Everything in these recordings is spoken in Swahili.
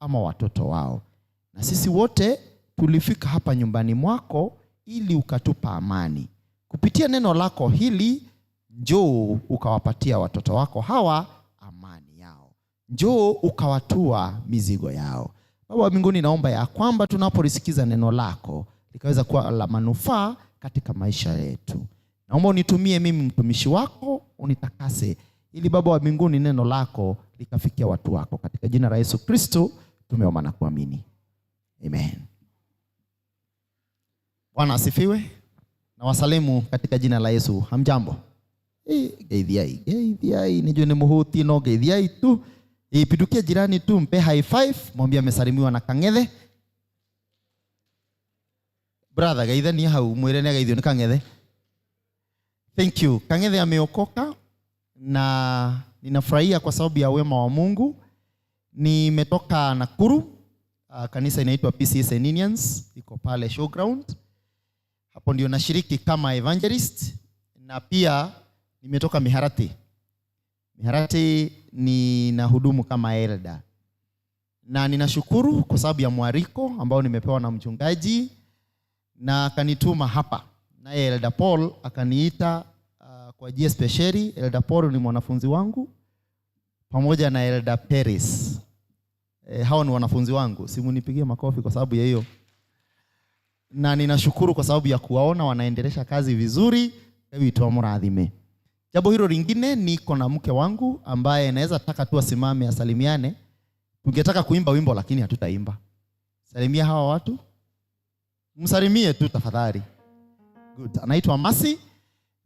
ama watoto wao. Na sisi wote tulifika hapa nyumbani mwako ili ukatupa amani. Kupitia neno lako hili, njoo ukawapatia watoto wako hawa amani yao. Njoo ukawatua mizigo yao. Baba wa mbinguni, naomba ya kwamba tunapolisikiza neno lako likaweza kuwa la manufaa katika maisha yetu. Naomba unitumie mimi mtumishi wako, unitakase ili Baba wa mbinguni neno lako likafikia watu wako. Katika jina la Yesu Kristo tumeomba na kuamini. Amen. Bwana asifiwe. Na wasalimu katika jina la Yesu. Hamjambo? Geithiai nijue ni muhuti no geithiai tu. Pitukia jirani tu mpe high five, mwambie amesalimiwa na Kang'ethe. Brother geitha ni hau mwire ni geithio ni Kang'ethe. Thank you. Kang'ethe ameokoka na ninafurahia kwa sababu ya wema wa Mungu. Nimetoka Nakuru, kanisa inaitwa PCS Indians, iko pale showground. Hapo ndio nashiriki kama evangelist, na pia nimetoka Miharati. Miharati ni nahudumu kama elder. Na ninashukuru kwa sababu ya mwariko ambao nimepewa na mchungaji na akanituma hapa. Na Elder Paul akaniita kwa jia speciali. Elder Paul ni mwanafunzi wangu pamoja na Elder Paris. Hao ni wanafunzi wangu. Simunipigie makofi kwa sababu ya hiyo. Na ninashukuru kwa sababu ya kuwaona wanaendelesha kazi vizuri. Hebu tuamradhime. Jambo hilo lingine, niko na mke wangu ambaye naweza taka tu asimame asalimiane. Tungetaka kuimba wimbo lakini hatutaimba. Salimia hawa watu. Msalimie tu tafadhali. Good. Anaitwa Masi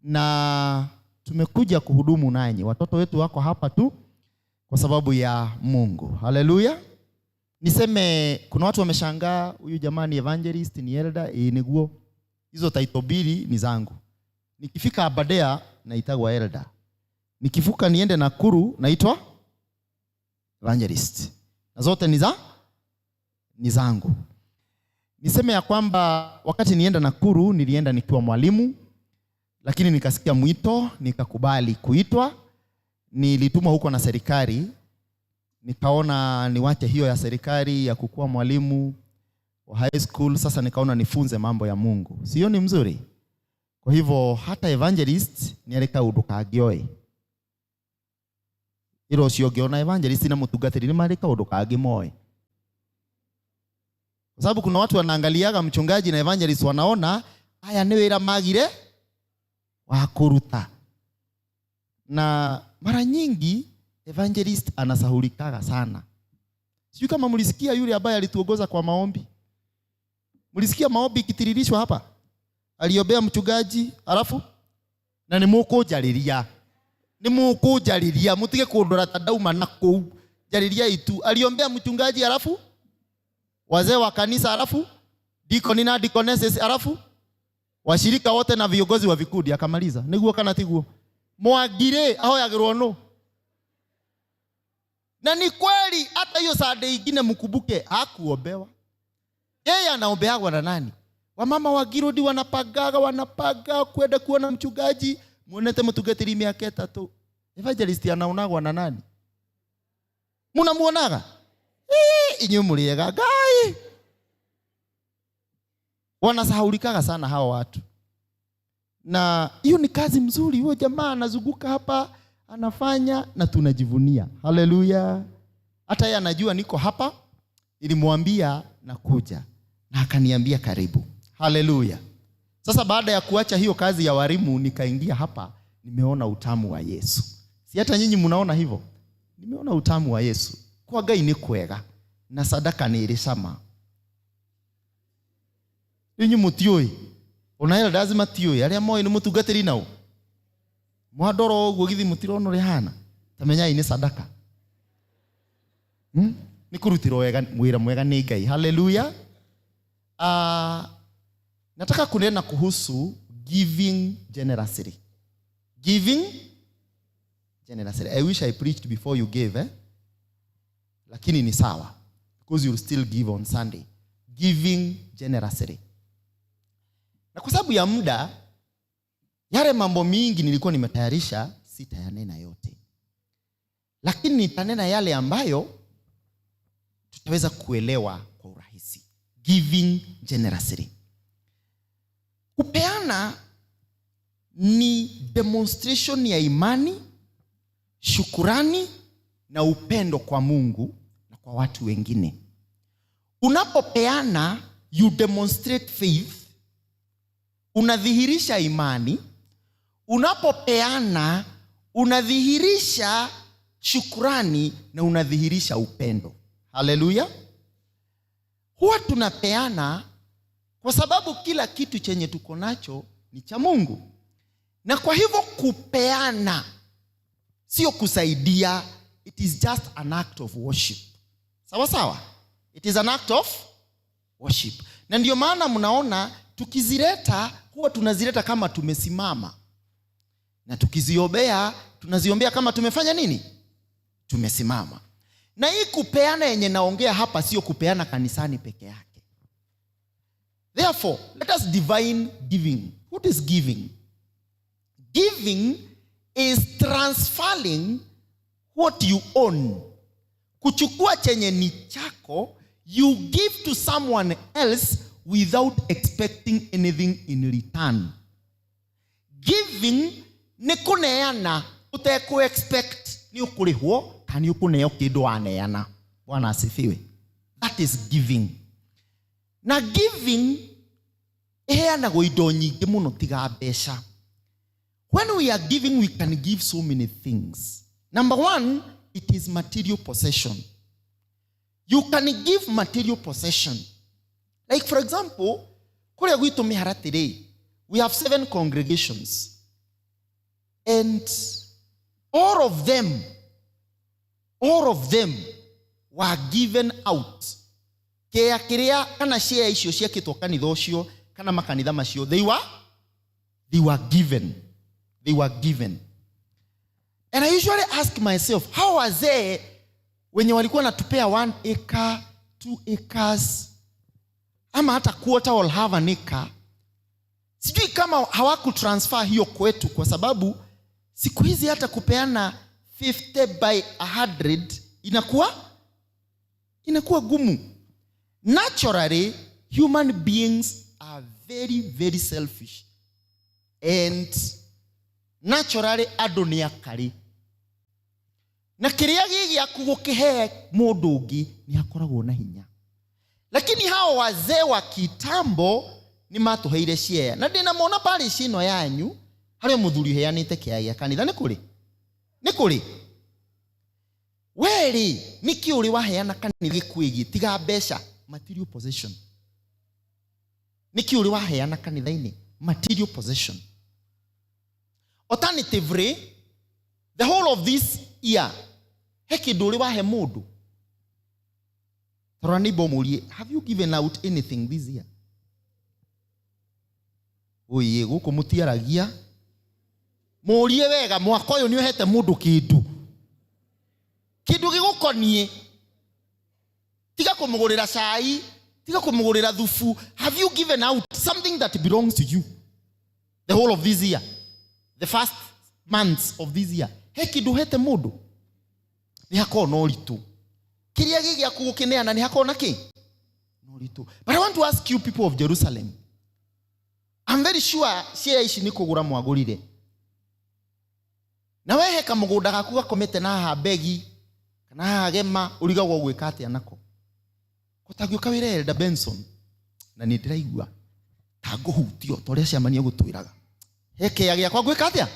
na tumekuja kuhudumu nanyi. Watoto wetu wako hapa tu kwa sababu ya Mungu. Haleluya. Niseme kuna watu wameshangaa, huyu jamani evangelist ni elder, niguo. Hizo title mbili ni zangu. Nikifika Abadea naitwa elder. Nikivuka niende Nakuru naitwa evangelist. Na zote ni zangu. Niseme ya kwamba wakati nienda Nakuru nilienda nikiwa mwalimu, lakini nikasikia mwito, nikakubali kuitwa. Nilitumwa huko na serikali, nikaona niwache hiyo ya serikali ya kukua mwalimu wa high school. Sasa nikaona nifunze mambo ya Mungu. Sio ni mzuri? Kwa hivyo hata evangelist ni alika udukagioe. Ilo sio giona evangelist na mutugatiri ni malika udukagimoe. Kwa sababu kuna watu wanaangaliaga mchungaji na evangelist wanaona haya ni wira magire wa kuruta. Na mara nyingi evangelist anasahulikaga sana. Sijui kama mlisikia yule ambaye alituongoza kwa maombi. Mlisikia maombi kitiririshwa hapa? Aliombea mchungaji, alafu na ni mukujariria. Ni mukujariria, mutige kundora tadauma nako. Jariria itu. Aliombea mchungaji, alafu wazee wa kanisa, alafu deacon na deaconesses, alafu washirika wote na viongozi wa vikundi, akamaliza. Niguo kana tiguo? Mwagire aho yagirwo no. Na ni kweli hata hiyo Sunday ingine mkumbuke hakuombewa. Yeye anaombeagwa na nani? Wamama wa Girodi wanapaga kwenda kuona mchungaji, muonete mtugetiri miaka 3. Evangelist anaonagwa na nani? Munamuonaga? Inyo muriega gai. Wanasahaulikaga sana hawa watu. Na hiyo ni kazi mzuri. Huyo jamaa anazunguka hapa, anafanya na tunajivunia. Haleluya. Hata yeye anajua niko hapa, nilimwambia nakuja na akaniambia karibu. Haleluya. Sasa baada ya kuacha hiyo kazi ya walimu nikaingia hapa, nimeona utamu wa Yesu. Si hata nyinyi mnaona hivyo? Nimeona utamu wa Yesu. Kwa Ngai ni kwega na sadaka ni irisama. Ninyi mutioi. Unaela lazima tioi. Aria moi ni mutugatiri nao. Mwadoro oguo githi mutirono rihana. Tamenya ini sadaka. Ni kurutiro wega mwira mwega ni Ngai. Haleluya. Nataka kunena kuhusu giving generously. Giving generously. I wish I preached before you gave, lakini ni sawa, because you'll still give on Sunday. Giving generously. Na kwa sababu ya muda, yale mambo mingi nilikuwa nimetayarisha sitayanena yote, lakini nitanena yale ambayo utaweza kuelewa kwa urahisi. Giving generously. Kupeana ni demonstration ya imani, shukurani na upendo kwa Mungu na kwa watu wengine. Unapopeana, you demonstrate faith, unadhihirisha imani. Unapopeana, unadhihirisha shukurani na unadhihirisha upendo. Haleluya. Huwa tunapeana kwa sababu kila kitu chenye tuko nacho ni cha Mungu. Na kwa hivyo kupeana sio kusaidia, it is just an act of worship. Sawa sawa? It is an act of worship. Na ndio maana mnaona tukizileta huwa tunazileta kama tumesimama. Na tukiziombea tunaziombea kama tumefanya nini? Tumesimama. Na hii kupeana yenye naongea hapa sio kupeana kanisani peke yake. Therefore, let us define giving. What is giving? Giving is transferring what you own. Kuchukua chenye ni chako, you give to someone else without expecting anything in return. Giving ni kuneana uteku expect ni ukulihwo kani ukuneo kidu aneana. Bwana asifiwe. That is giving. Na giving na goido nyingi muno tiga mbeca. When we are giving, we can give so many things. Number one, it is material possession. You can give material possession. Like for example, kule gwitu miharatire, we have 7 congregations. And all of them were given out. Kea kiria kana share icio ciakitwo kanitha ucio kana makanitha macio, they were given. They were given. And I usually ask myself, how was they wenye walikuwa natupea 1 acre, 2 acres, ama hata quarter will have an acre? Sijui kama hawaku transfer hiyo kwetu, kwa sababu siku hizi hata kupeana 50 by 100 inakuwa gumu. Naturally, human beings are very, very selfish. And naturally, andũ nĩ akari. Na kĩrĩa gĩgĩaku gũkĩhe mũndũ ũngĩ nĩ hakoragwo na hinya. Lakini hao wazee wa kitambo ni matuheire share. Na ndinamwona parish ino yanyu harĩa mũthuri heanĩte kĩaya gĩa kanitha nĩ kũrĩ? Nĩ kũrĩ? Weri nĩkĩ ũrĩ waheana kanitha gĩkwĩgie tiga mbeca, material possession. Nĩkĩ ũrĩ waheana kanitha-inĩ? Material possession. Alternatively, the whole of this year, he kĩndũ ũrĩ wahe mũndũ. Tara neighbor mũrie, have you given out anything this year? Oye, gũkũ mũtiaragia. Mũrie wega, mwaka ũyũ nĩ ũhete mũndũ kĩndũ. Kĩndũ gĩgũkonie. Tiga kũmũgũrĩra cai, tiga kũmũgũrĩra thufu. Have you given out something that belongs to you? The whole of this year. The first months of this year. He kĩndũ hete mũndũ. Nĩ hakorwo no ritũ. Kĩrĩa gĩgĩaku gũkĩneana nĩ hakorwo na kĩ? No ritũ. But I want to ask you people of Jerusalem. I'm very sure share ici nĩ kũgũra mwagũrire. Na wehe kamũgũnda gaku gakomete na haha begi kana haha gema ũrigagwo gwĩka atĩa nako? Kũtagĩũka wĩra Elder Benson na nĩ ndĩraigua ta ngũhutio torĩa ciamania gũtwĩraga. He kĩaya gĩakwa gwĩka atĩa?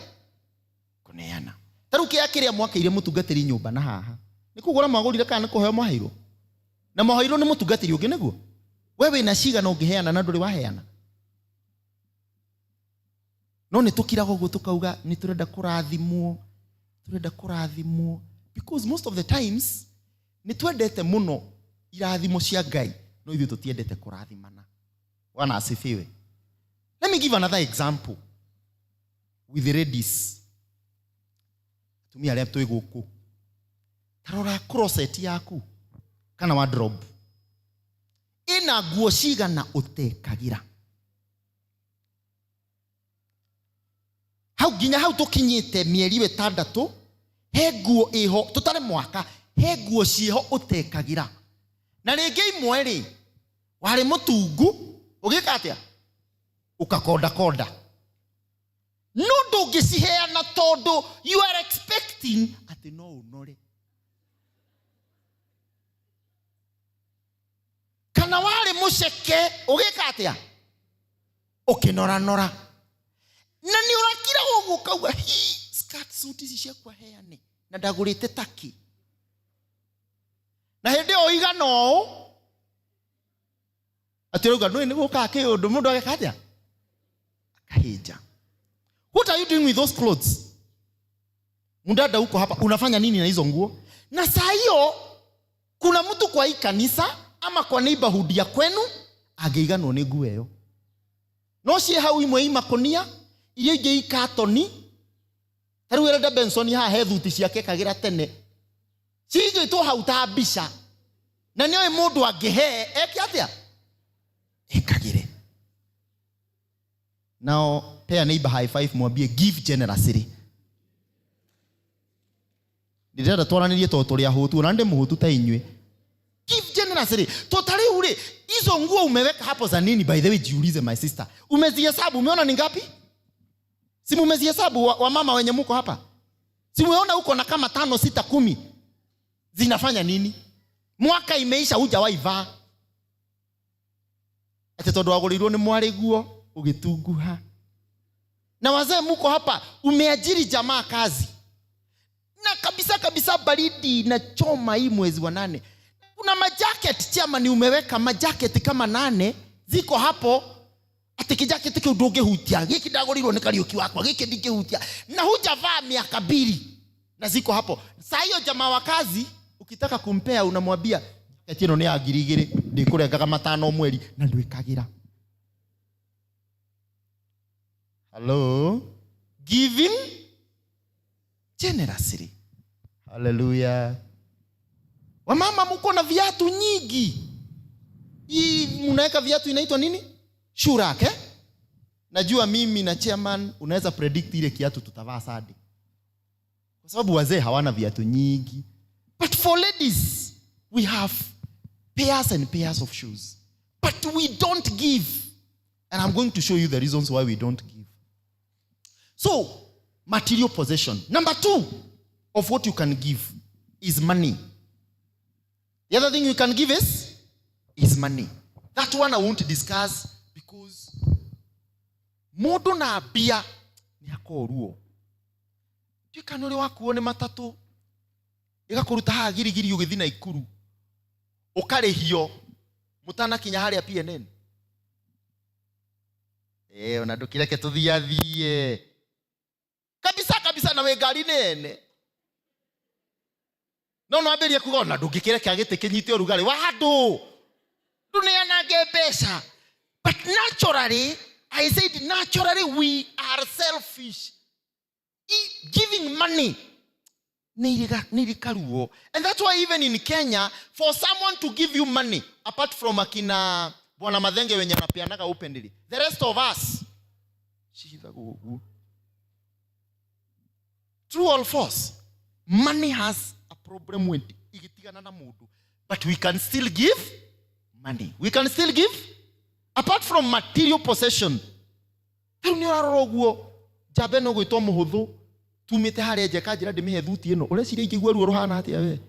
Kũneana. Tarĩu kĩaya kĩrĩa mwakĩire mũtungatĩri nyũmba na haha nĩ kũgũra mwagũrire kana nĩ kũheo mwaheirwo? Na mwaheirwo nĩ mũtungatĩri ũngĩ nĩguo? Wewe wĩna cigana ũngĩheana na ndũrĩ waheana? No nĩ tũkiraga ũguo tũkauga nĩ tũrenda kũrathimwo, because most of the times nĩ twendete mũno irathimo cia Ngai, no ithuĩ tũtiendete kũrathimana. Bwana asifiwe. Let me give another example with the ladies. Tumia arĩa twĩ gũkũ. Tarora closet yaku kana wardrobe. Ina nguo cigana ũtekagira? Hau nginya hau tukinyite mieri 6, he nguo iho tutare mwaka, he nguo ciho utekagira. na rĩngĩ imwe rĩ warĩ mũtungu ũgĩka atĩa ukakonda no ndũngĩciheana tondũ you are expecting atĩ no ũnore. Kana warĩ mũceke ũgĩka atĩa ũkĩnora na nĩ ũrakira ũguo kauga skirt suit ici ciakwa heane na ndagũrĩte taki na hĩndĩ ĩyo igana ũũ atĩ rauga nĩ gũka kĩũndũ mũndũ ageka atĩa akahĩnja. What are you doing with those clothes? Mdada huko hapa unafanya nini na hizo nguo? Na saa hiyo kuna mtu kwa hii kanisa ama kwa neighborhood ya kwenu ageiganwo nĩ nguo ĩyo. No cie hau imwe imakonia iria ingĩ ikatoni. Tarĩu Elder Benson haha he thuti ciake kagira tene cigĩtwo hau ta mbica na nĩoĩ mũndũ angĩhe eke atĩa ekagĩre. Now pea neighbor high five mwambie give generously. Ndirenda twaranĩrie tondũ tũrĩ ahũtu na ndĩ mũhũtu ta inyuĩ. Give generously. Totally ule hizo nguo umeweka hapo za nini? By the way jiulize my sister, umezihesabu umeona ni ngapi? Si umezihesabu wa mama wenye mko hapa? Si umeona uko na kama 5 6 10 zinafanya nini? Mwaka imeisha hujawahi vaa. Ati tondũ wagũrĩirwo nĩ mwarĩ guo ugitunguha. Na wazee mko hapa umeajiri jamaa kazi na kabisa baridi na choma hii mwezi wa 8. Kuna majacket chama ni umeweka majacket kama 8 ziko hapo. Ati kijacket kile ndũngĩhutia giki ndagũrĩirwo nĩ Kariuki wakwa giki ndingĩhutia na hujavaa miaka 2 na ziko hapo. Saa hiyo jamaa wa kazi ukitaka kumpea unamwambia ati ĩno nĩ ya 2,000 ndĩkũrengaga 5 mweri na ndwĩkagira. Hello, giving generously. Hallelujah. Wamama mko na viatu nyingi. Hii mnaweka viatu inaitwa nini? Shurak eh? Najua mimi na chairman unaweza predict ile kiatu tutavaa Sunday. Kwa sababu wazee hawana viatu nyingi. But for ladies we have pairs and pairs of shoes. But we don't give. And I'm going to show you the reasons why we don't give. So, material possession. Number 2 of what you can give is money. The other thing you can give is money. That one I won't discuss because modo na bia ni akoruo. Tikanore wakuone matatu. Igakuruta ha girigiri ugithi na ikuru. Ukarehio mutana kinya haria PNN. Ona ndukireke tuthiathie. Kabisa na we ngari nene. No amberie kugona ndungikireke agite kinyite urugari wa handu. Ndunianage mbeca. But naturally, I said naturally we are selfish. Giving money. And that's why even in Kenya, for someone to give you money, apart from akina Bwana Madhenge wenye napianaga openly, the rest of us, true or false, money has a problem with it. But we can still give money. We can still give, apart from material possession. Jabeno gwitwo muhuthu tumite haria nje kanjira ndimihe thuti ino ureciria ingigua ruo ruhana atia we.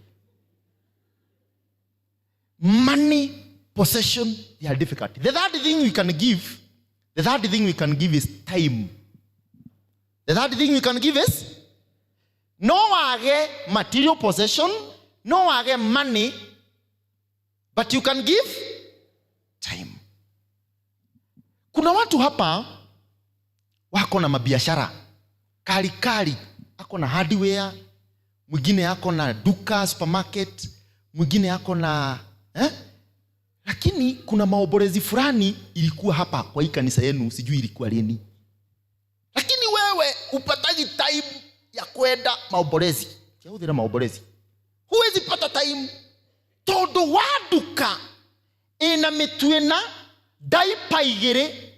Money possession, they are difficult. The third thing we can give is time. The third thing we can give is no wage material possession, no wage money, but you can give time. Kuna watu hapa wako na mabiashara kali, ako na hardware, mwingine ako na duka supermarket, mwingine ako na lakini kuna maoborezi fulani ilikuwa hapa kwa hii kanisa yenu, sijui ilikuwa lini. Lakini wewe upataji time ya kwenda maoborezi. Kiahudhira maoborezi. Huwezi pata time. Todo waduka ina mitwena daipa igere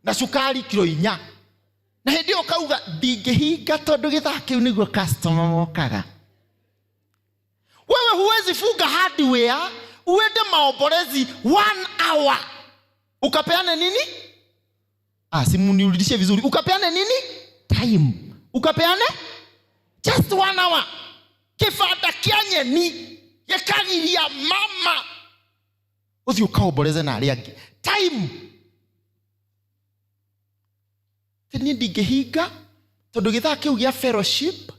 na sukari kilo 4. Na hendio kauga ndingĩhinga tondu gĩthaka kĩu nĩguo customer mokaga. Wewe huwezi fuga hardware uende maombolezi 1 hour ukapeane nini? Simu niulidishe vizuri. Ukapeane nini? Time. Ukapeane just 1 hour. Kifata kianye ni yakagiria mama uthi ukaomboleze na aria angi. Time. Tini ndingihinga tondu githaa kiu gia fellowship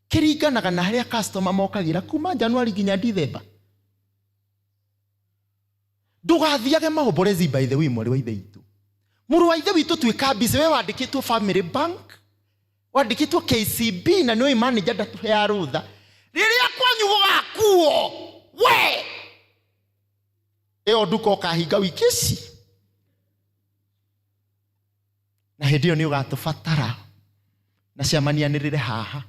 kiringanaga na haria customer mokagira kuma January nginya December. Ndugathiage maombolezi by the way mwari wa ithe itu. Muru wa ithe witu twika busy, we wandikitwo Family Bank, wandikitwo KCB na niwe manager ndatuhea rutha. Riria kwanyu gugakuo we eo nduko kahinga wiki ici na hindi yo ni ugatubatara na ciamanianirire haha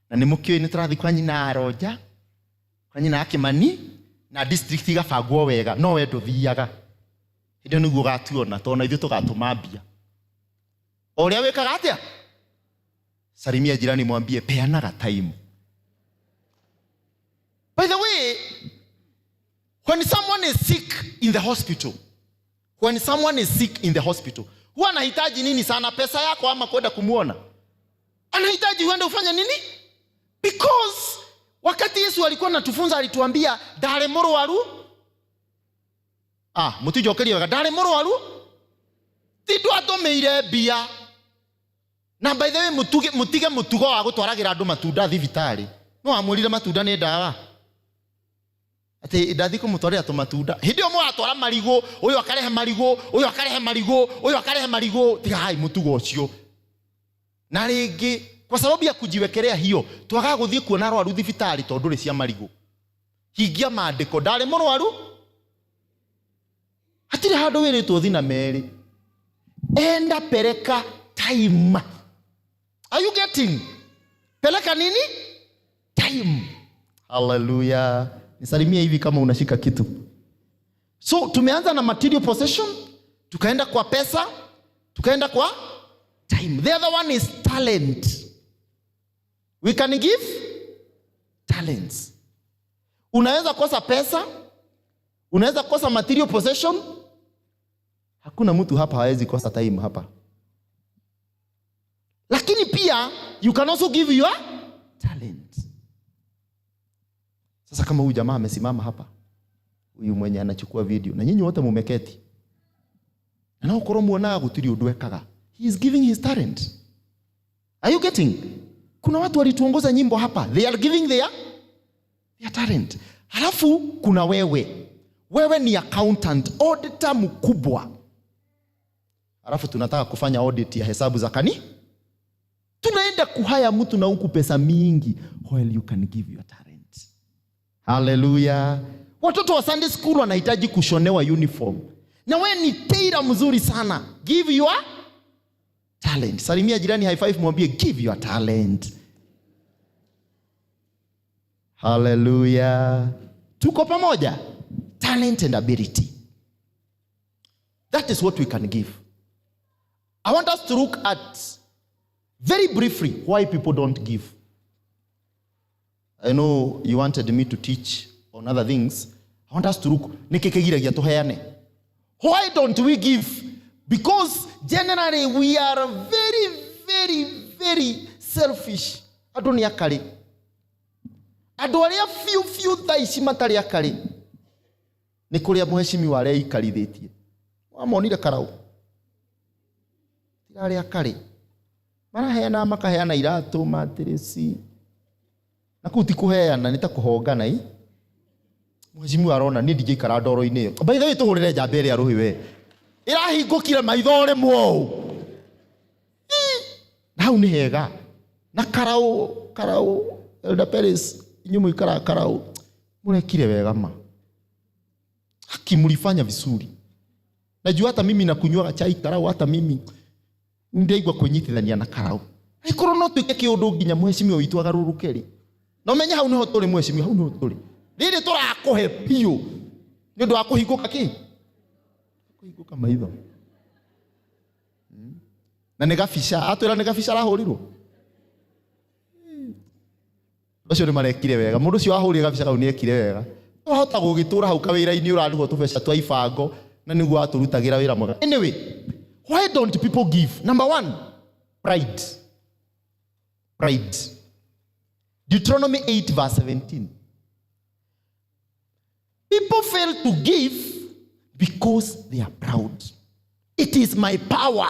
na ni mukio ni turathi kwa nyina Aroja, kwa nyina Akimani na district igabangwo wega, no we nduthiaga hindi niguo ugatuona tona ithu tugatuma mbia oria wikaga atia. Salimia jirani mwambie peanaga time. By the way, when someone is sick in the hospital, huwa anahitaji nini sana? Pesa yako ama kwenda kumuona? Anahitaji uende ufanye nini? Because wakati Yesu alikuwa anatufunza alituambia dare murwaru mutijokeria wega dare murwaru tidu atomeire bia. Na by the way mutige mutugo wa gutwaragira andu matunda thibitari. No amurire matunda ni ndawa. Ati ndathi kumutwarira to matunda. Hindi omwe atwara marigo, uyu akarehe marigo, uyu akarehe marigo, uyu akarehe marigo. Tiga hai mutugo ucio. Na ringi kwa sababu ya kujiwekelea hiyo twaga guthie kuona rwaru thibitari tondu ri cia marigo. Hingia maandiko ndare murwaru. Hatire handu wiritwo thina meri. Enda pereka time. Are you getting? Peleka nini? Time. Hallelujah. Nisalimie hivi kama unashika kitu. So tumeanza na material possession, tukaenda kwa pesa, tukaenda kwa time. The other one is talent. We can give talents. Unaweza kosa pesa, unaweza kosa material possession. Hakuna mtu hapa hawezi kosa time hapa. Lakini pia you can also give your talent. Sasa kama huyu jamaa amesimama hapa, huyu mwenye anachukua video na nyinyi wote mumeketi, na ukoro muona gutiri undu ekaga, he is giving his talent. Are you getting? Kuna watu walituongoza nyimbo hapa, they are giving their talent. Halafu kuna wewe ni accountant, auditor mkubwa. Halafu tunataka kufanya audit ya hesabu za kani, tunaenda kuhaya mtu na huku pesa mingi. Well, you can give your talent. Hallelujah. Watoto wa Sunday school wanahitaji kushonewa uniform. Na wewe ni tailor mzuri sana. Give your talent. Salimia jirani high five mwambie give your talent. Hallelujah. Tuko pamoja? Talent and ability. That is what we can give. I want us to look at very briefly why people don't give. I know you wanted me to teach on other things. I want us to look. Why don't we give? Because generally we are very, very, very selfish. Adoni akali. Adoria few thaici matari akali. Ni kuria muheshimi wale ikalithetie. Wamonire karau. Tirari akali. Maraheana makaheana iratu matirisi. Na kuti kuheana nitakuhongana i. Muheshimi arona ni DJ kara ndoro-ini. By the way tuhurire njamba iri aruhi we. Irahingukire maithore mwo. Nau ni hega. Na karau Elder Peres inyumu ikara karau. Murekire wega ma. Haki mlifanya vizuri. Najua hata mimi nakunywa chai karau, hata mimi ndaigwa kunyitithania na karau. Ikoro no twike kiundu nginya muheshimi witu agarurukeri. No menya hau niho turi muheshimi, hau niho turi. Riri turakuhe pio. Ni ndu akuhinguka ki? Kuhinguka maitho. Na negafica, atwira negafica rahurirwo. Acio nĩ marekire wega. Mũndũ ũcio wahũrire gabica kau nĩ ekire wega. Wahota gũgĩtũra hau kawĩra-inĩ ũrarĩhwo tũbeca twa ibango na nĩguo watũrutagĩra wĩra mwega. Anyway, why don't people give? Number one, pride. Pride. Deuteronomy 8 verse 17. People fail to give because they are proud. It is my power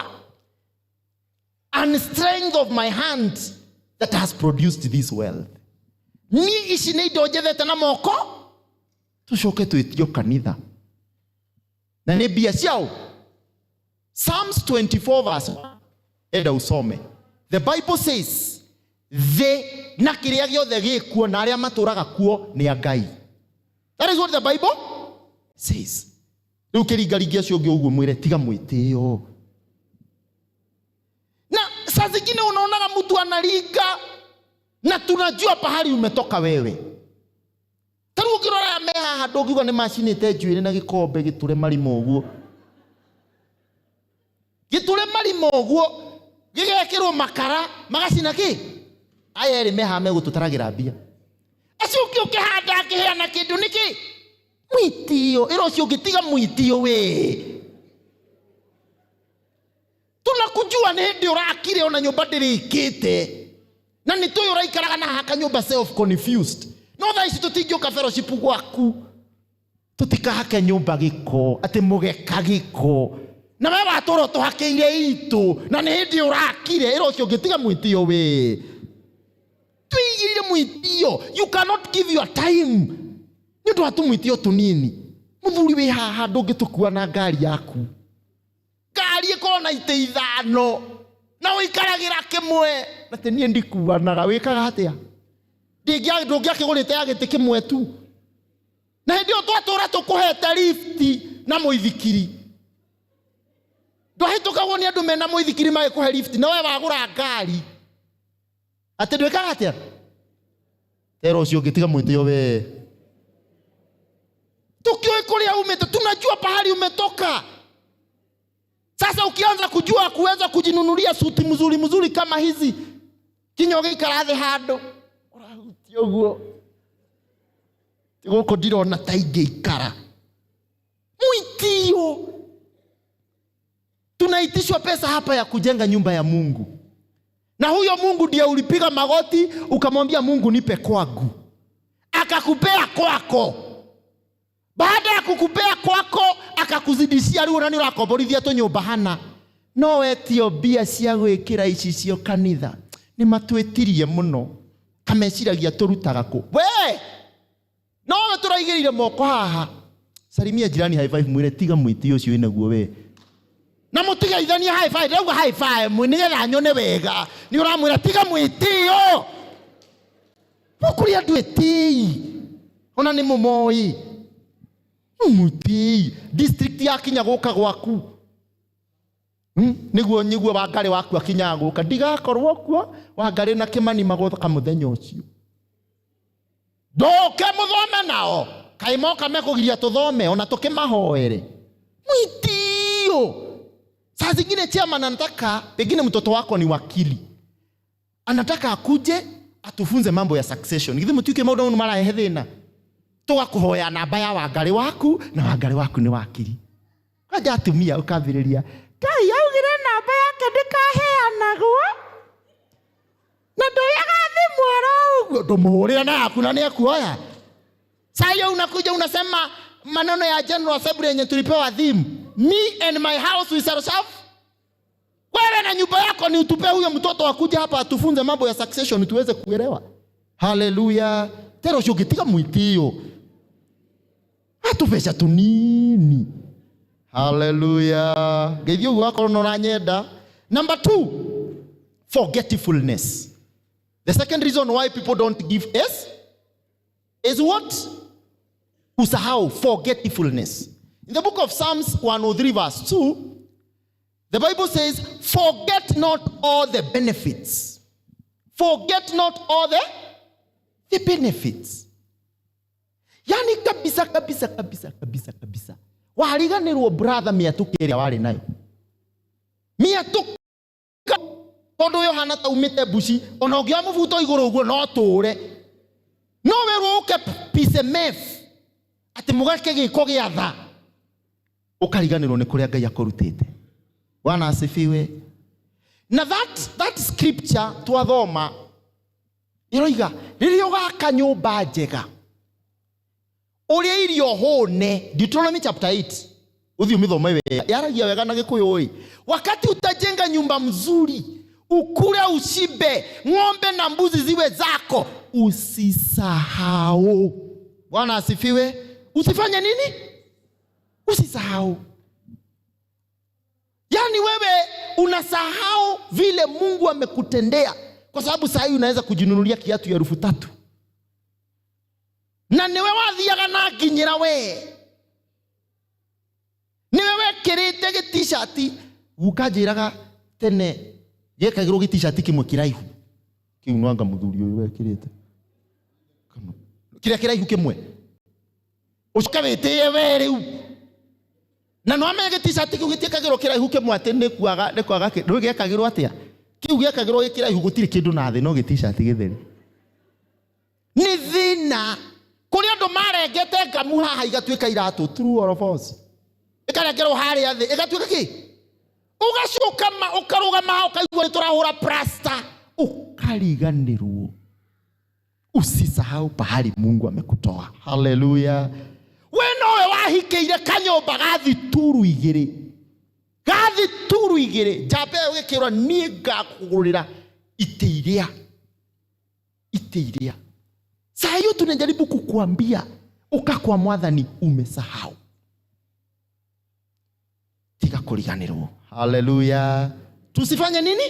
and strength of my hand that has produced this wealth. Ni ici nĩ indo njethete na moko, tucoke twĩtio kanitha. Na nĩ mbia ciao. Psalms 24 verse 1. Enda usome. The Bible says, na kĩrĩa gĩothe gĩkuo na arĩa matũraga kuo nĩ a Ngai. That is what the Bible says. Rĩu kĩringaringia cio ũngĩ ũguo mwĩre tiga mwĩtĩo. Na saa zingine unaonaga mtu analinga na tunajua pahali umetoka wewe. Tari ukirora meha haha ndũngiuga nĩ macinĩte njuĩrĩ na gĩkombe gĩture marima ũguo. Gĩture marima ũguo gĩgekĩrwo makara magacina kĩ? Aya erĩ meha megũtũtaragĩra mbia. Acio ũngĩ ũkĩhanda akĩheana kĩndũ nĩkĩ? Mwĩtĩo. Ĩro ũcio ũngĩtiga mwĩtĩo we. Tunakujua nĩ hĩndĩ ũrakire ona nyũmba ndĩrĩkĩte. Na nĩ tũĩ ũraikaraga na haka nyũmba self confused. No thaa ici tũtingĩũka fellowship gwaku. Tũtikahake nyũmba gĩko, atĩ mũgeka gĩko. Na we watũra tũhakeire itu. Na nĩ hĩndĩ ũrakire. Ĩro ũcio ũngĩtiga mwĩtĩo we. Tuigirire mwĩtĩo. You cannot give your time. Nĩ ũndũ wa tũmwĩtĩo tũnini. Mũthuri wĩ haha ndũngĩtũkua na ngari yaku. Ngari ĩkorwo na itĩ ithano. Na ũikaragĩra kĩmwe. Na te niĩ ndikuanaga. Wĩkaga atĩa? Ndũngĩakĩgũrĩte ya gĩtĩ kĩmwe tu. Na hĩndĩ ĩyo twatũra tũkũhete lifti na mũithikiri. Ndwahĩtũkagwo nĩ andũ mena mũithikiri magĩkũhe lifti. Na we wagũra ngari. Atĩ ndwĩkaga atĩa? Ero ũcio ũngĩtiga mwĩtĩo we. Tukioi kũrĩa umete, tunajua pahali umetoka. Sasa ukianza kujua kuweza kujinunulia suti mzuri kama hizi, kinyoge ikarathi hando. Urahuti ũguo. Gũkũ ndirona ta ingĩikara. Mwĩtĩo. Tunaitishwa pesa hapa ya kujenga nyumba ya Mungu. Na huyo Mungu ndiye ulipiga magoti ukamwambia Mungu nipe kwangu. Akakupea kwako. Baada ya kukupea kwako akakuzidishia rĩu nani ũrakomborithia tũnyũmba hana. No wetio mbia cia gwĩkĩra ici cio kanitha. Nĩ matwĩtirie mũno. Kameciragia tũrutaga kũ. We! No we tũraigĩrĩire moko haha. Salimia jirani high five mwĩre tiga mwĩtĩo ũcio wĩnaguo we. Na mũtigaithania high five. Rauga high five nĩgetha nyone wega. Nĩ ũramwĩra tiga mwĩtĩo. Mũkũrĩa ndwĩtĩi. Ona nĩ mũmoi. Mwĩtĩi. District ya Kinya gũka gwaku. Nĩguo Wangari waku akinya gũka. Ndigakorwo kuo. Wangari na Kimani magothaka mũthenya ũcio. Ndoke mũthome nao. Kaĩ moka mekũgiria tũthome ona tũkĩmahoere. Mwĩtĩo. Saa zingine chairman anataka, pengine mtoto wako ni wakili. Anataka akuje atufunze mambo ya succession. Githĩ mũtuĩke maũndũ mau marahe thĩna. Tũgakũhoya namba ya Wangari waku na Wangari waku nĩ wakili. Kaja atumia ũkambĩrĩria. Ngai augire namba yake ndĩkaheanagwo. Na ndoyaga thimũ ũguo. Ndũmũhũrĩra na yaku na nĩekuoya. Saa hiyo unakuja unasema maneno ya General Assembly yenye tulipewa theme. Me and my house we shall serve. Wewe na nyumba yako ni utupe huyo mtoto akuja hapa atufunze mambo ya succession tuweze kuelewa. Hallelujah. Tero shugitiga mwĩtĩo. Atupesha tunini. Hallelujah. Geithio wako no nyenda. Number 2, forgetfulness. The second reason why people don't give is what? Usahau, forgetfulness. In the book of Psalms 103 verse 2, the Bible says, forget not all the benefits. Forget not all the benefits. Yani kabisa. Wahariganĩrwo brother mĩatũka ĩrĩa warĩ nayo. Mĩatũka tondũ ũyũ hana ta umĩte buci, ona ũngĩoya mũbuto igũrũ ũguo no tũre. no we roke PCMF ati mugake giko gya tha ukariganirwo ni kuria Ngai akurutite. Bwana asifiwe. Na that scripture twathoma iroiga ririo gaka nyumba njega uria irio hone. Deuteronomy chapter 8 uthi umithoma iwe yaragia wega na Gikuyu. Wakati utajenga nyumba mzuri, ukule ushibe, ng'ombe na mbuzi ziwe zako, usisahau. Bwana asifiwe. Usifanye nini? Usisahau. Yani wewe unasahau vile Mungu amekutendea, kwa sababu saa hii unaweza kujinunulia kiatu ya 3,000 na niwe wathiaga na nginyira we, niwe wekirite t-shirt ukajiraga tene gekagirwo t-shirt kimwe kiraihu kiu nwanga muthuri uyu wekirite kira kiraihu kimwe ucukabite we riu na no amenye t-shirt kiu gitikagirwo kiraihu kimwe ati ni kwaga kindu gekagirwo atia kiu gekagirwo kiraihu gutiri kindu na thi no t-shirt githeri ni thina kuri andu marengete ngamu haha igatuika iratu true or false ikarekerwo hari athi igatuika ki ugacukama ukarugama ukaigwa turahura plasta ukariganirwo. Usisahau pahali Mungu amekutoa. Hallelujah. We nowe wahikeire kanyomba gathi turu igire jambe wikirwa ni ngakugurira iteiria. Saa hiyo tunajaribu kukuambia ukakwa Mwathani umesahau. Tika kuriganirwo. Hallelujah. Tusifanye nini?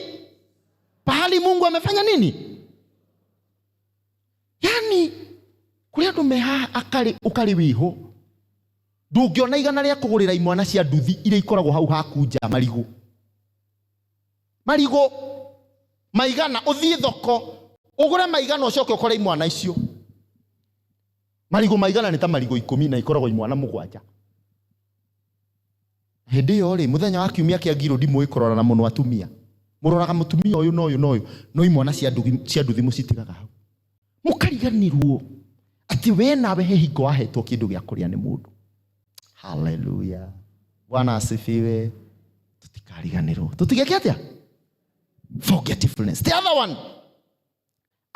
Pahali Mungu amefanya nini? Yani kuria ndumeha akari ukari wiho ndungiona igana ria kugurira imwana cia nduthi ire ikoragwo hau hakunja marigo maigana uthie thoko ugure maigana ucoke ukore imwana icio. Marigo maigana ni ta marigo 10 na ikoragwo imwana 7. Hindi yo ri muthenya wa kiumia kia ngiro ndimwe ikorora na muno atumia muroraga mutumia uyu no imwana cia nduthi mucitigaga hau mukariganirwo ati we nawe he hingo ahetwo kindu gya kuria ni mundu. Hallelujah. Bwana asifiwe. Tutikariganirwo. Tutigeke atia? Forgetfulness. The other one,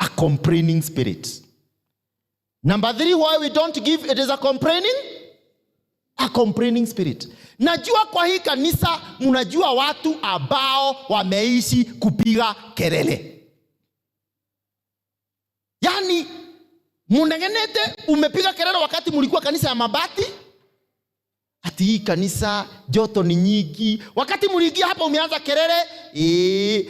a complaining spirit. Number 3, why we don't give, it is a complaining spirit. Najua kwa hii kanisa mnajua watu ambao wameishi kupiga kelele. Yani munengenete umepiga kelele wakati mulikuwa kanisa ya mabati. Ati hii kanisa joto ni nyingi. Wakati muliingia hapa umeanza kelele,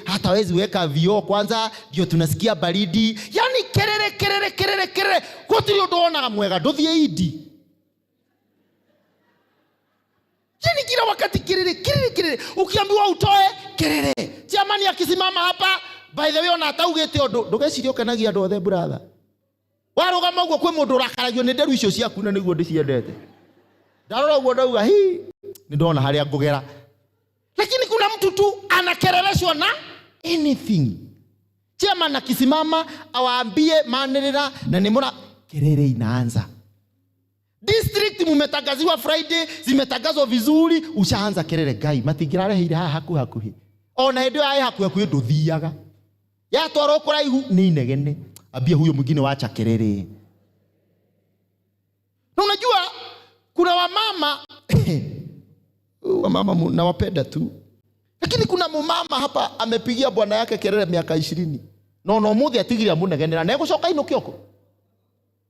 hata wezi weka vioo kwanza ndio tunasikia baridi. Yani kelele. Kwa tulio doona mwega dothie idi. Yani kila wakati kelele. Ukiambiwa utoe kelele. Jamani akisimama hapa, by the way ona ataugete ondo ndugecirio kenagia ndo the brother. Warugama ugo kwe mundu rakaragio ni nderu icio ciaku na niguo ndiciendete. Darora ugo ndauga ni ndona haria ngugera. Lakini kuna mtu tu anakereleshwa na anything. Chama na kisimama awaambie manenera na nimona kelele inaanza. District mumetangaziwa Friday, zimetangazwa vizuri, ushaanza kelele Ngai matingirare hire hakuhi. Ona hendo ya hakuhi nduthiaga. Ya twaro kuraihu ni inegene. Ambia huyo mwingine waacha kelele. Na unajua kuna wamama nawapenda tu. Lakini kuna mumama hapa amepigia bwana yake kelele miaka 20. No muthi atigiria munegenera na egucoka ino kioko.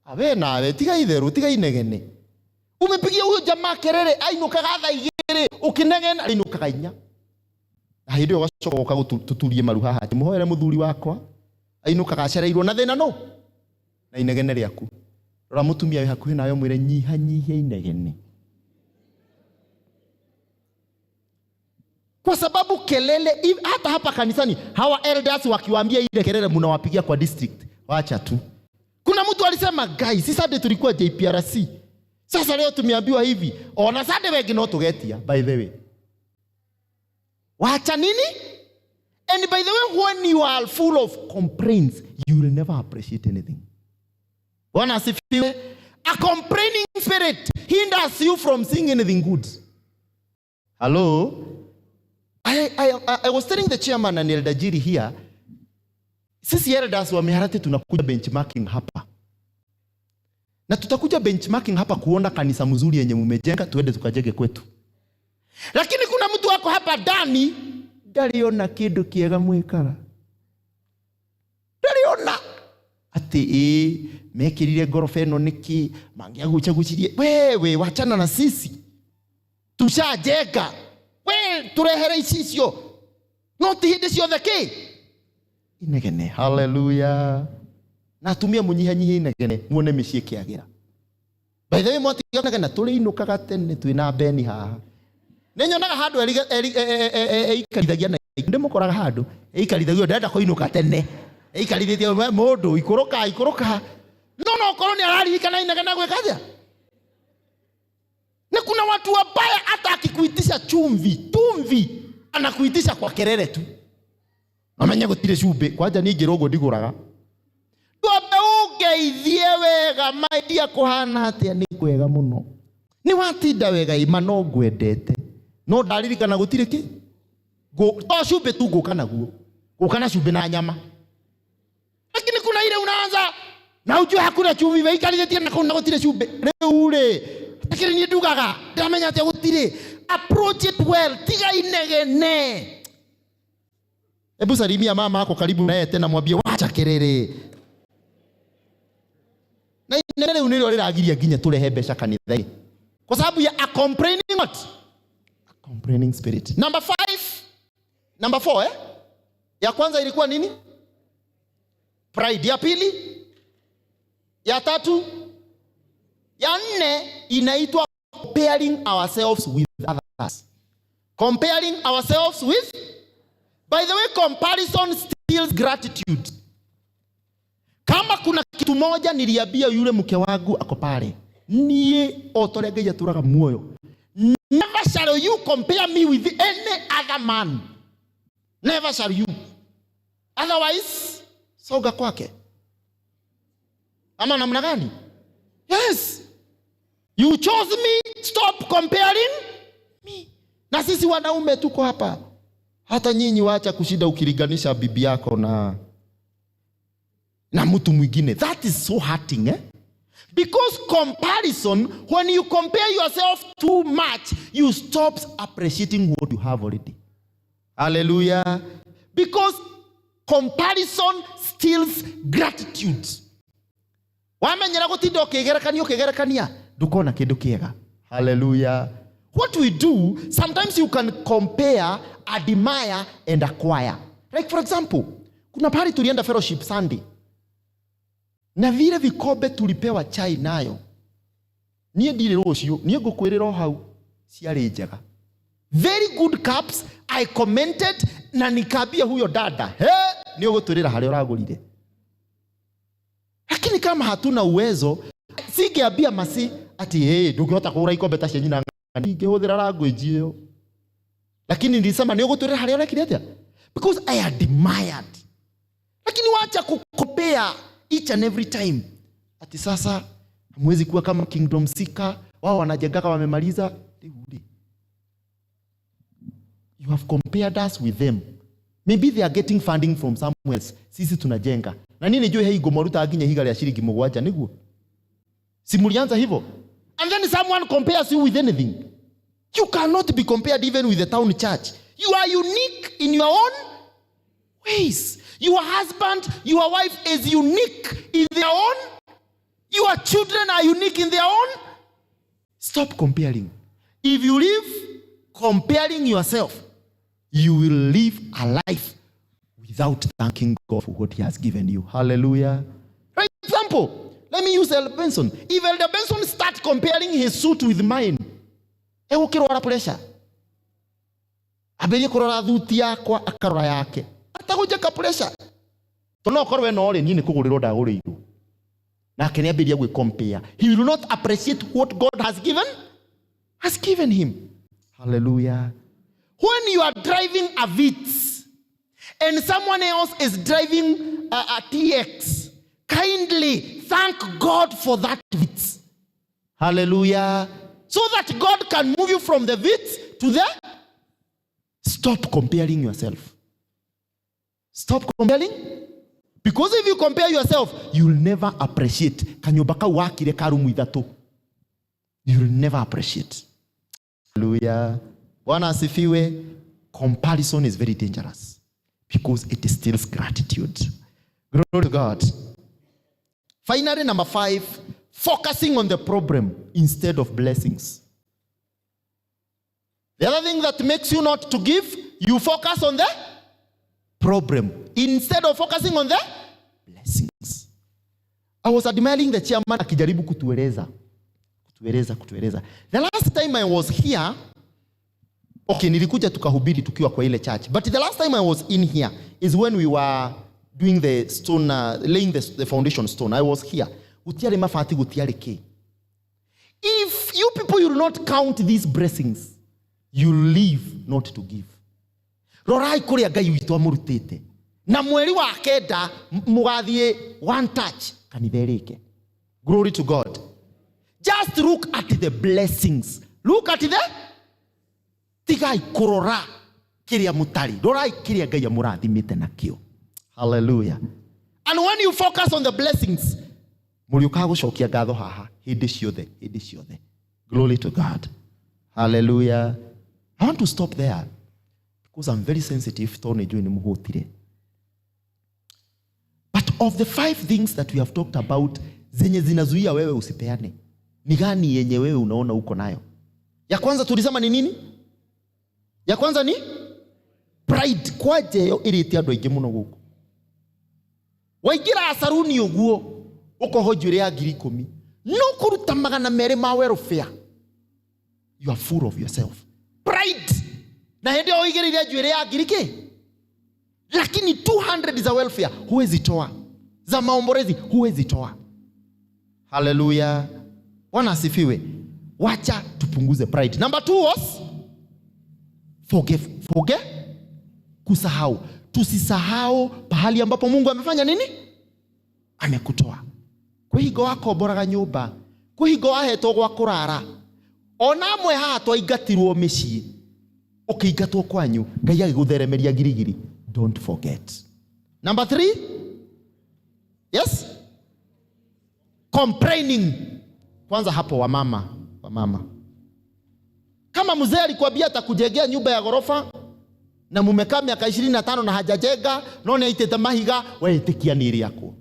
Awe nawe tiga itheru tiga inegene. Umepigia huyo jamaa kelele ainukaga thaa 2 ukinegena ainukaga 4. Na hiyo ugacoka ukagututurie maru haha ati muhoere muthuri wakwa ainukaga acereirwo na thina no na inegene riaku. Rora mutumia we hakuhi nayo mwire nyihia inegene. Kwa sababu kelele hata hapa kanisani hawa elders wakiwaambia ile kelele mnawapigia kwa district waacha tu. Kuna mtu alisema guys sisi hadi tulikuwa JPRC. Sasa leo tumeambiwa hivi. Ona sade wegi no tugetia by the way. Waacha nini? And by the way when you are full of complaints you will never appreciate anything. Bwana asifiwe. A complaining spirit hinders you from seeing anything good. Hello? I was telling the chairman and Elder Jiri here, sisi elders wa Miharati tunakuja benchmarking hapa. Na tutakuja benchmarking hapa kuona kanisa mzuri yenye mumejenga tuende tukajenge kwetu. Lakini kuna mtu wako hapa ndani ndaliona kitu kiega mwikara. Ndaliona ati mekirire gorofa ino niki mangiagucha guchirie. Wewe wachana na sisi. Tushajenga. We turehere icio. Not hide ciothe ki. Inegene. Hallelujah. Na tumia munyihanyihe inegene muone micii kiagira. By the way motiga na tuli inukaga tene twina beni haha. Nenyonaga handu ikarithagia na ndimukoraga handu ikarithagia ndenda kuinuka tene. Ikarithagia mundu ikuruka. No koroni araririkana inegene gwekaja. Na kuna watu wabaya hata akikuitisha chumvi anakuitisha kwa kelele tu. Amenya gutire cumbi kwanja ni ngirogo ndiguraga. Twambe ungeithie wega maidia kuhana atia ni kwega muno. Ni watinda wega ima no ngwendete. No ndaririkana gutire ki? To cumbi tu nguka naguo. Nguka na cumbi na nyama. Lakini kuna ile unaanza na ujue hakuna chumvi weikarithĩtie na kuna gutire cumbi. Rĩu rĩ lakini ni ndugaga ndamenya atia gutire. Approach it well. Tiga inegene. Ebu salimia mama yako karibu naye tena mwambie wacha kelele. Na inegene unilo liragiria nginya turehe mbeca kanitha. Kwa sababu ya a complaining what? A complaining spirit. Number 4 Ya kwanza ilikuwa nini? Pride. Ya pili? Ya tatu? Ya nne inaitwa comparing ourselves with others. Comparing ourselves with. By the way, comparison steals gratitude. Kama kuna kitu moja niliambia yule mke wangu ako pale, nie otoregeja turaga muoyo. Never shall you compare me with any other man. Never shall you. Otherwise, soga kwake. Ama namna gani? Yes. You chose me, stop comparing me. Na sisi wanaume tuko hapa. Hata nyinyi waacha kushinda ukiliganisha bibi yako na mtu mwingine. That is so hurting, Because comparison, when you compare yourself too much, you stop appreciating what you have already. Hallelujah. Because comparison steals gratitude. Wamenyera gutinda ukigerekania ndukona kindu kiega. Hallelujah. What we do, sometimes you can compare, admire and acquire. Like for example, kuna pahali tulienda fellowship Sunday. Na vile vikombe tulipewa chai nayo. Nie ndire rucio, nie ngukwirira hau ciari njega. Very good cups, I commented na nikambia huyo dada, ni ugutwirira hari uragurire. Lakini kama hatuna uwezo, singeambia masi ati ndungihota kugura ikombe ta cianyu na ngihũthĩra language iyo. Lakini nilisema ni ugutwirira hari urekire atia? Because I admired. Lakini wacha kukompea each and every time. Ati sasa hamwezi kuwa kama Kingdom Seeker, wao wanajenga kama wamemaliza. You have compared us with them. Maybe they are getting funding from somewhere else. Sisi tunajenga. Na nini juu hii gomoruta aginya higa ya shilingi 7 niguo? Si mulianza hivyo? And then someone compares you with anything. You cannot be compared even with the town church. You are unique in your own ways. Your husband, your wife is unique in their own. Your children are unique in their own. Stop comparing. If you live comparing yourself, you will live a life without thanking God for what He has given you. Hallelujah. For example, let me use Elder Benson. If Elder Benson starts comparing his suit with mine, ukirora pressure. Aberie kurora thuti yakwa akarora yake. Atagujeka pressure. Tono korwe no ri ni kuguriro ndaguriirwo. Na kene aberie gwe compare. He will not appreciate what God has given him. Hallelujah. When you are driving a Vitz and someone else is driving a TX, kindly thank God for that bit. Hallelujah. So that God can move you from the bit to the... Stop comparing yourself. Stop comparing. Because if you compare yourself, you'll never appreciate. You'll never appreciate. Hallelujah. Bwana asifiwe. Comparison is very dangerous because it steals gratitude. Glory to God. Finally, number 5, focusing on the problem instead of blessings. The other thing that makes you not to give, you focus on the problem instead of focusing on the blessings. I was admiring the chairman akijaribu kutueleza. The last time I was here, okay, nilikuja tukahubiri tukiwa kwa ile church. But the last time I was in here is when we were doing the stone, laying the foundation stone. I was here. Utiare mafati gutiare ke. If you people, you will not count these blessings, you live not to give. Rorai kuria Ngai witu amurutite. Na mweri wa kenda mugathie one touch kanithereke. Glory to God. Just look at the blessings. Look at the tigai kurora kiria mutari. Rorai kiria Ngai amurathimite nakio. Hallelujah. And when you focus on the blessings, muriuka gucokia ngatho haha hindi ciothe. Glory to God. Hallelujah. I want to stop there because I'm very sensitive. But of the 5 things that we have talked about, zenye zinazuia wewe usipeane, ni gani yenye wewe unaona uko nayo? Ya kwanza tulisema ni nini? Ya kwanza ni pride. Kwaje yo iriti andu aingi muno guku? Waigira saruni uguo uko njwire ya 10,000 no kuruta 200 ma welfare. You are full of yourself. Pride. Na hindi oigirire njwire ya 10,000 lakini 200 za welfare huwezi toa, za maombolezi huwezi toa. Hallelujah. Bwana asifiwe. Wacha tupunguze pride. Number 2 was forgive. Kusahau. Tusisahau pahali ambapo Mungu amefanya nini? Amekutoa. Kuhigo wako boraga nyumba, kuhigo aheto gwa kurara, ona mwe haha twaingatirwo micii, ukiingatwo kwanyu Ngai agigutheremeria girigiri. Don't forget. Number 3, yes, complaining. Kwanza hapo wamama. Kama mzee alikwambia atakujengea nyumba ya ghorofa na mumekaa miaka 25 na hajajenga, none aitete mahiga, wewe itikia niri yako.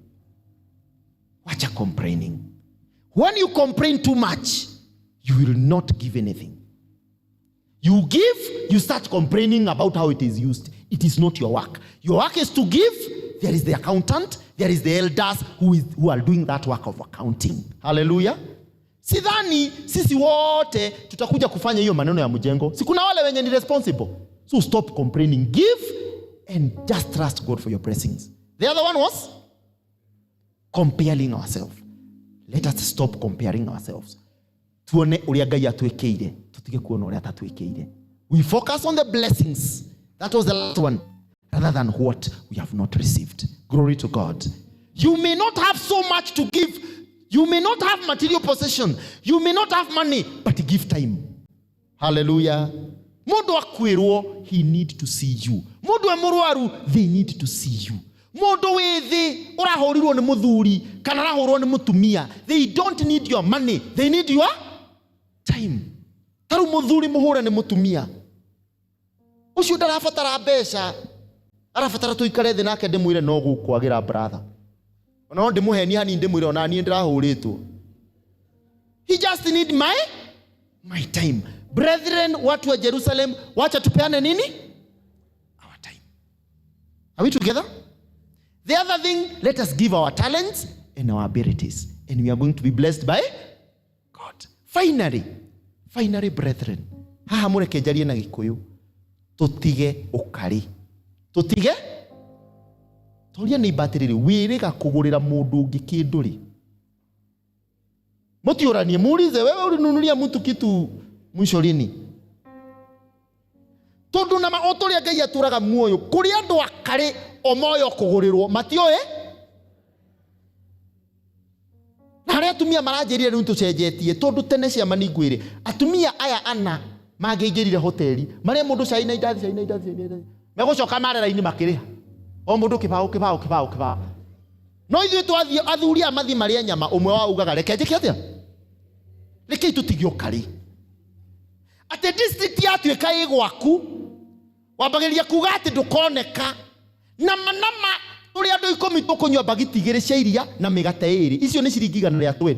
Wacha complaining. When you complain too much, you will not give anything. You give, you start complaining about how it is used. It is not your work. Your work is to give. There is the accountant, there is the elders who are doing that work of accounting. Hallelujah. Sidhani sisi wote tutakuja kufanya hiyo maneno ya mjengo. Si kuna wale wenye ni responsible. So stop complaining, give and just trust God for your blessings. The other one was comparing ourselves. Let us stop comparing ourselves. Tuone uria Ngai atwekeire, tutige kuona uria atatwekeire. We focus on the blessings. That was the last one, rather than what we have not received. Glory to God. You may not have so much to give. You may not have material possession. You may not have money, but give time. Hallelujah. Mundu akwirwo, he need to see you. Mundu emurwaru, they need to see you. Mundu withi urahurirwo ni muthuri kana urahurwo ni mutumia, they don't need your money, they need your time. Taru muthuri muhure ni mutumia, ucio ndarabatara mbeca, arabatara tuikare thi nake ndimwire no gukwagira brother, ona ndimuheni hani ndimwire ona ni ndirahuritwo. He just need my time. Brethren, watu wa Jerusalem, wacha tupeane nini? Our time. Are we together? The other thing, let us give our talents and our abilities, and we are going to be blessed by God. Finally, brethren, haha mureke njarie na Gikuyu, tutige ukari. Tutige? Toria ni batiriri, wiriga kugurira mundu ungi kindu ri. Mutioranie muurize, wewe ulinunulia mtu kitu mwisho lini? Tondu na maotoria Ngai aturaga muoyo, kuri andu akari o moyo kugurirwo matioe. Hare atumia maranjirire riu tucenjetie tondu tene cia maningwire atumia aya ana mangĩingĩrire hoteli maria mundu caina indathi megucoka marera-ini makiriha o mundu kibao no ithuĩ twathie athuri a mathi maria nyama umwe wa ugaga reke njĩke atia reke tutigio kari ate district yatuĩka ĩ gwaku wambagĩrĩria kuga atĩ ndũkoneka nama tũrĩ andũ 10 tũkũnyua bagiti 2 cia iria na mĩgate 2 icio nĩ ciringi 120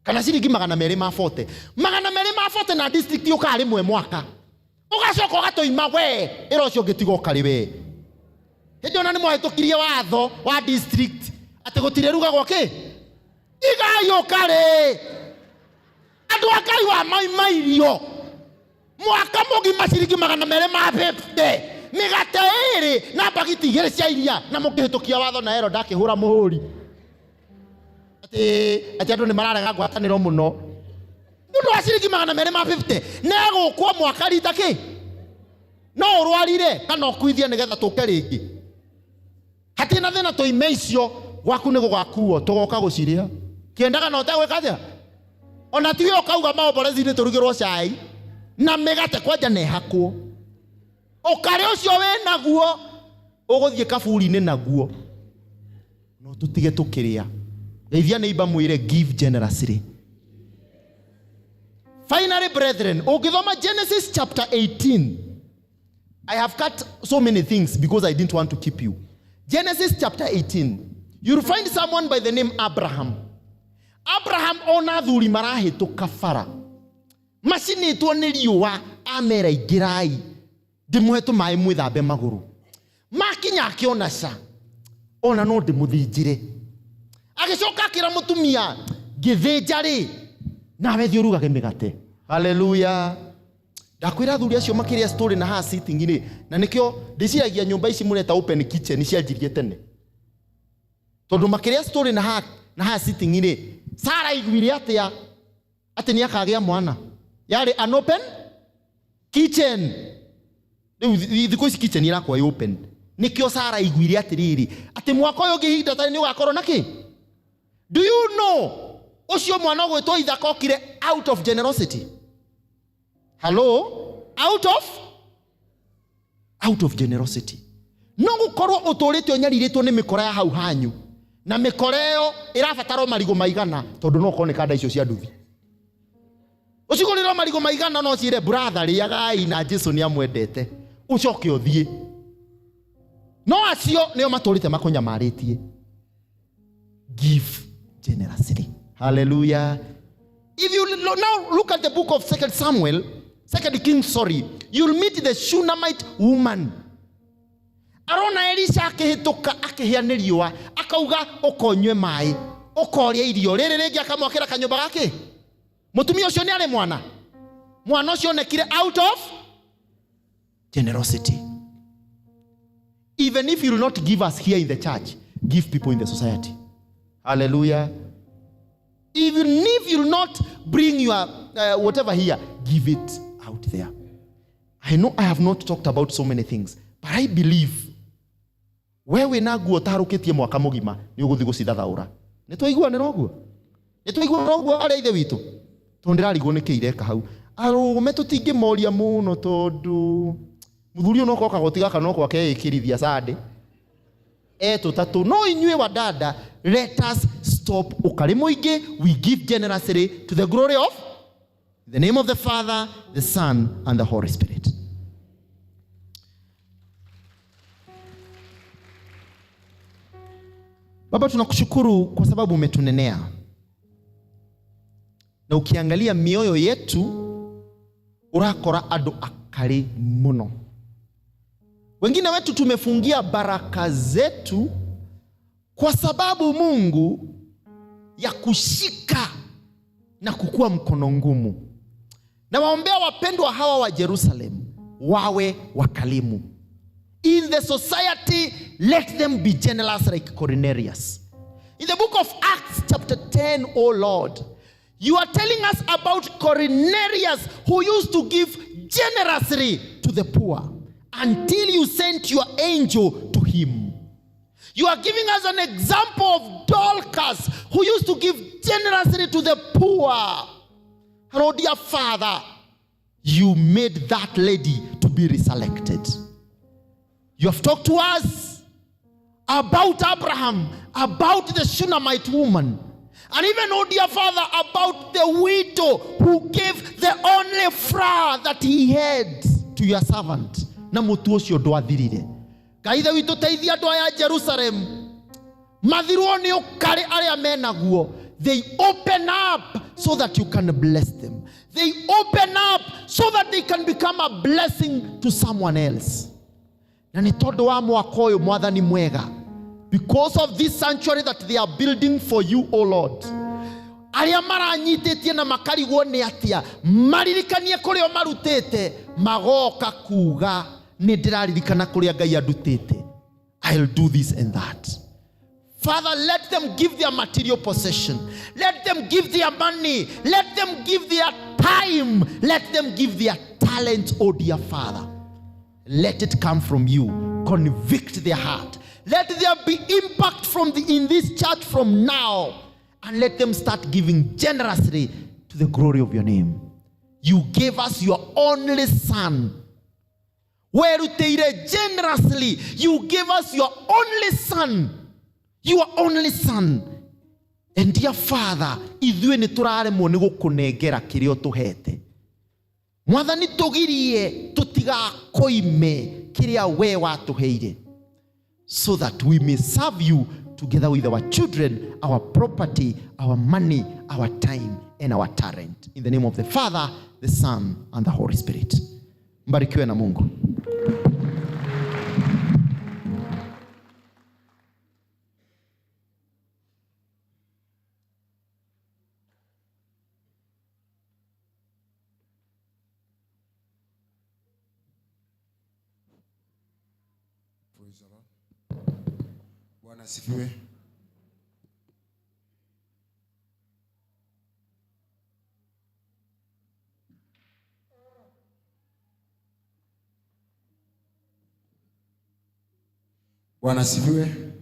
kana ciringi 240 240 na district yũka rĩmwe mwaka ũgacoka ũgatoima we ĩra ũcio ũngĩtiga ũkarĩ we hĩndĩ ona nĩ mwahĩtũkirie watho wa district atĩ gũtirĩ rugagwo kĩ igai ũkarĩ andũ a Ngai wa mairio mwaka mũgima ciringi 250 mĩgate 2 na bagiti 2 cia iria na mũkĩhĩtũkia watho na ero ndakĩhũra mũhũri atĩ andũ nĩ mararega ngwatanĩro mũno nĩũndũ wa ciringi 250 negũkwo mwaka rita kĩ no ũrwarire kana ũkuithie nĩgetha tũke rĩngĩ hatirĩ na thĩna tũime icio gwaku nĩ gũgakuo tũgoka gũciria kĩendaga na ũtegwĩka atĩa ona tiwe ũkauga maomborezi-inĩ tũrugĩrwo cai na mĩgate kwanja nehakwo ũkarĩ ũcio wĩ naguo ũgũthiĩ kaburi-inĩ naguo no tũtige tũkĩrĩa geithia neighbor mwĩre give generously. Finally brethren, ũngĩthoma Genesis chapter 18, I have cut so many things because I didn't want to keep you. Genesis chapter 18, you'll find someone by the name Abraham. Abraham ona thuri marahĩtũka bara macinĩtwo nĩ riũa amera ingĩrai ndĩmũhe tũmaĩ mwĩthambe magũrũ makinya akĩona ca ona no ndĩmũthĩnjĩre agĩcoka akĩra mũtumia ngĩthĩnja rĩ nawe thiĩ ũrugage mĩgate. Hallelujah. Ndakwĩra thuri acio makĩrĩa story na haha sitting-inĩ na nĩkĩo ndĩciragia nyũmba ici mũreta open kitchen cianjirie tene tondũ makĩrĩa story na haha sitting-inĩ Sara iguire atĩa atĩ nĩ akagĩa mwana yarĩ an open kitchen rĩu thikũ ici kitchen ĩrakwa open nĩkĩo Sara iguire atĩrĩrĩ atĩ mwaka ũyũ ũngĩhinda tani nĩ ũgakorwo na kĩ. Do you know ũcio mwana ũgwĩtwo Ithaka okire out of generosity. Hello? Out of generosity. No gũkorwo ũtũrĩte ũnyarirĩtwo nĩ mĩkora ya hau hanyu na mĩkora ĩyo ĩrabatara marigũ maigana tondũ no ũkorwo nĩ kanda icio cia nduthi ũcigũrĩrwo marigũ maigana no ciĩre brother rĩagai na Jesũ nĩ amwendete ũcoke ũthiĩ no acio nĩo matũrĩte makũnyamarĩtie. Give generously. Hallelujah. If you now look at the book of 2 Kings, you'll meet the Shunammite woman. Arona Elisha akĩhĩtũka akĩhĩa nĩ riũa akauga ũkonywe maĩ ũkorĩa irio rĩrĩ rĩngĩ akamwakĩra kanyũmba gake. Mũtumia ũcio nĩ arĩ mwana ũcio onekire out of generosity. Even if you will not give us here in the church, give people in the society. Hallelujah. Even if you will not bring your whatever here, give it out there. I know I have not talked about so many things, but I believe wewe na guo tarukitie mwaka mugima ni uguthi gucithathaura. Nitwaiguanira uguo ari ithe witu tondirarigwo nikireka hau arugume tutingimoria muno tondu muthuri uno koka gotiga kana kwa keikirithia sade tatu no inywe wa dada, let us stop ukari muingi. We give generously to the glory of the name of the Father, the Son, and the Holy Spirit. Baba, tunakushukuru kwa sababu umetunenea. Na ukiangalia mioyo yetu urakora adu akari muno. Wengine wetu tumefungia baraka zetu kwa sababu Mungu ya kushika na kukua mkono ngumu. Na waombea wapendwa hawa wa Jerusalem wawe wakalimu. In the society, let them be generous like Cornelius. In the book of Acts chapter 10, oh Lord, you are telling us about Cornelius who used to give generously to the poor until you sent your angel to him. You are giving us an example of Dorcas, who used to give generously to the poor. And oh dear Father, you made that lady to be resurrected. You have talked to us about Abraham, about the Shunammite woman, and even, oh dear Father, about the widow who gave the only flour that he had to your servant. Na mutu ucio ndwathirire. Kaithe witu teithia andu aya Jerusalem. Mathirwo ni ukari aria menaguo. They open up so that you can bless them. They open up so that they can become a blessing to someone else. Na ni tondu wa mwaka uyu mwathani mwega, because of this sanctuary that they are building for you, O Lord, aria maranyitetie na makarigwo ni atia maririkanie kuria marutete magoka kuga ni ndiraririkana kuria Ngai andutete. I'll do this and that. Father, let them give their material possession. Let them give their money. Let them give their time. Let them give their talent, oh dear Father. Let it come from you. Convict their heart. Let there be impact in this church from now. And let them start giving generously to the glory of your name. You gave us your only son. Where you take generously, you gave us your only son. Your only son. And dear Father, ithuĩ nĩ tũraremwo nĩ gũkũnengera kĩrĩa ũtũhete. Mwathani tũgirie tũtigakoime kĩrĩa we watũheire, so that we may serve you together with our children, our property, our money, our time, and our talent. In the name of the Father, the Son, and the Holy Spirit. Mbarikiwe na Mungu. Bwana asifiwe. Bwana asifiwe.